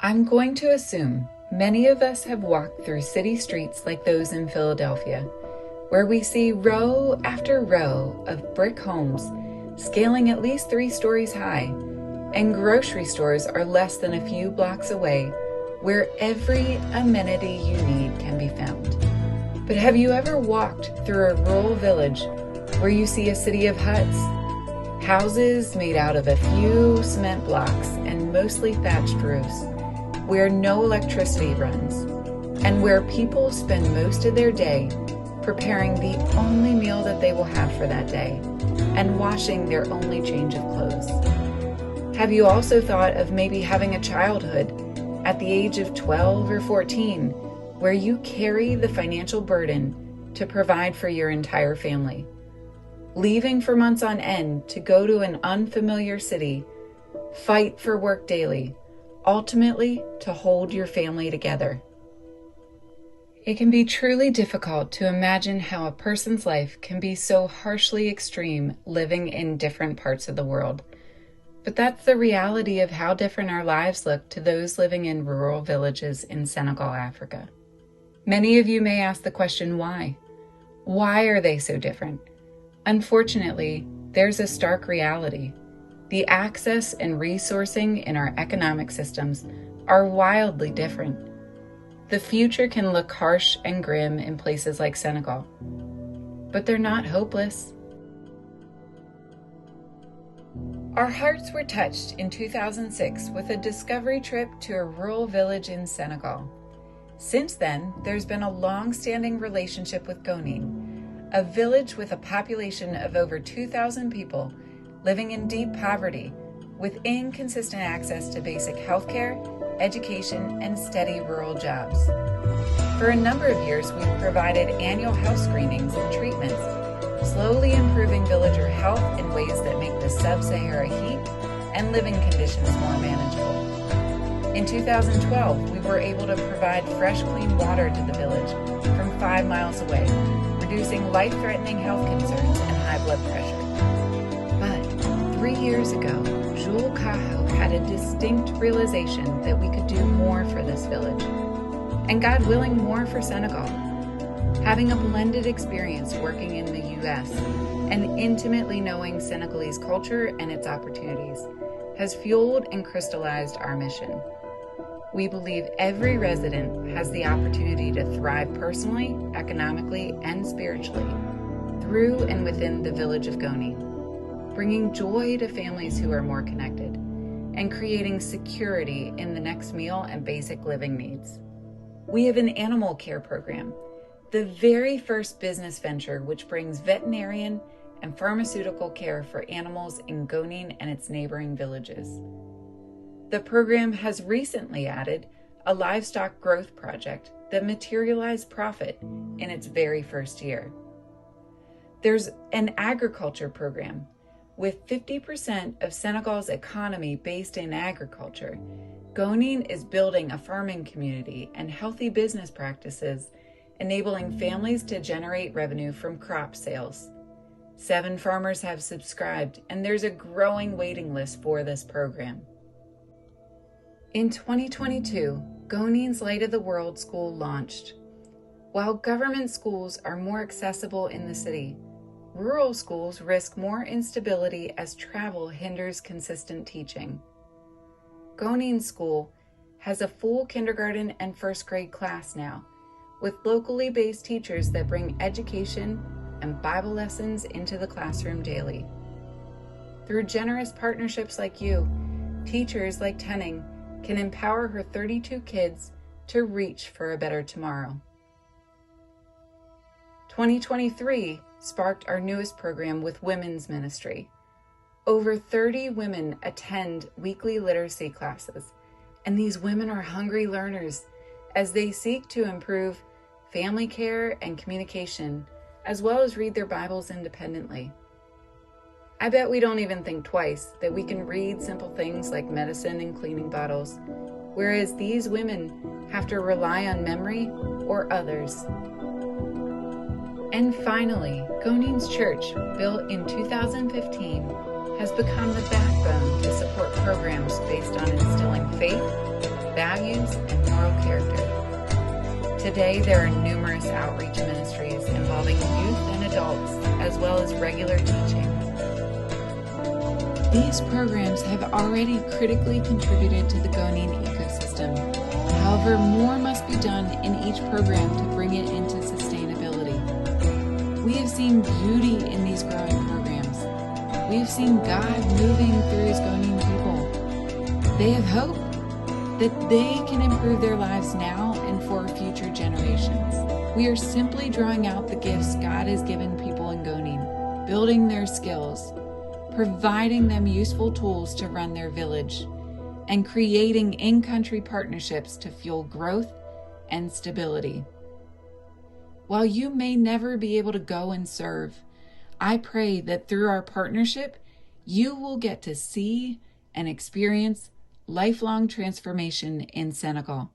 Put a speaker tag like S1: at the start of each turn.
S1: I'm going to assume many of us have walked through city streets like those in Philadelphia, where we see row after row of brick homes scaling at least 3 stories high, and grocery stores are less than a few blocks away where every amenity you need can be found. But have you ever walked through a rural village where you see a city of huts, houses made out of a few cement blocks and mostly thatched roofs, where no electricity runs, and where people spend most of their day preparing the only meal that they will have for that day and washing their only change of clothes? Have you also thought of maybe having a childhood at the age of 12 or 14 where you carry the financial burden to provide for your entire family, leaving for months on end to go to an unfamiliar city, fight for work daily, ultimately to hold your family together? It can be truly difficult to imagine how a person's life can be so harshly extreme living in different parts of the world. But that's the reality of how different our lives look to those living in rural villages in Senegal, Africa. Many of you may ask the question, why? Why are they so different? Unfortunately, there's a stark reality. The access and resourcing in our economic systems are wildly different. The future can look harsh and grim in places like Senegal, but they're not hopeless. Our hearts were touched in 2006 with a discovery trip to a rural village in Senegal. Since then, there's been a long-standing relationship with Gonin, a village with a population of over 2,000 people living in deep poverty with inconsistent access to basic healthcare, education, and steady rural jobs. For a number of years, we've provided annual health screenings and treatments, slowly improving villager health in ways that make the sub-Sahara heat and living conditions more manageable. In 2012, we were able to provide fresh, clean water to the village from 5 miles away, reducing life-threatening health concerns and high blood pressure. But 3 years ago, Jules Cajo had a distinct realization that we could do more for this village, and God willing, more for Senegal. Having a blended experience working in the U.S. and intimately knowing Senegalese culture and its opportunities has fueled and crystallized our mission. We believe every resident has the opportunity to thrive personally, economically, and spiritually through and within the village of Gonin, bringing joy to families who are more connected and creating security in the next meal and basic living needs. We have an animal care program, the very first business venture which brings veterinarian and pharmaceutical care for animals in Gonin and its neighboring villages. The program has recently added a livestock growth project that materialized profit in its very first year. There's an agriculture program. With 50% of Senegal's economy based in agriculture, Gonin is building a farming community and healthy business practices, enabling families to generate revenue from crop sales. 7 farmers have subscribed, and there's a growing waiting list for this program. In 2022, Gonin's Light of the World School launched. While government schools are more accessible in the city, rural schools risk more instability as travel hinders consistent teaching. Gonin School has a full kindergarten and first grade class now, with locally based teachers that bring education and Bible lessons into the classroom daily. Through generous partnerships like you, teachers like Tenning can empower her 32 kids to reach for a better tomorrow. 2023 sparked our newest program with women's ministry. Over 30 women attend weekly literacy classes, and these women are hungry learners as they seek to improve family care and communication, as well as read their Bibles independently. I bet we don't even think twice that we can read simple things like medicine and cleaning bottles, whereas these women have to rely on memory or others. And finally, Gonin's church, built in 2015, has become the backbone to support programs based on instilling faith, values, and moral character. Today, there are numerous outreach ministries involving youth and adults, as well as regular teaching. These programs have already critically contributed to the Gonin ecosystem. However, more must be done in each program to bring it into sustainability. We have seen beauty in these growing programs. We have seen God moving through His Gonin people. They have hope that they can improve their lives now and for future generations. We are simply drawing out the gifts God has given people in Gonin, building their skills, providing them useful tools to run their village, and creating in-country partnerships to fuel growth and stability. While you may never be able to go and serve, I pray that through our partnership, you will get to see and experience lifelong transformation in Senegal.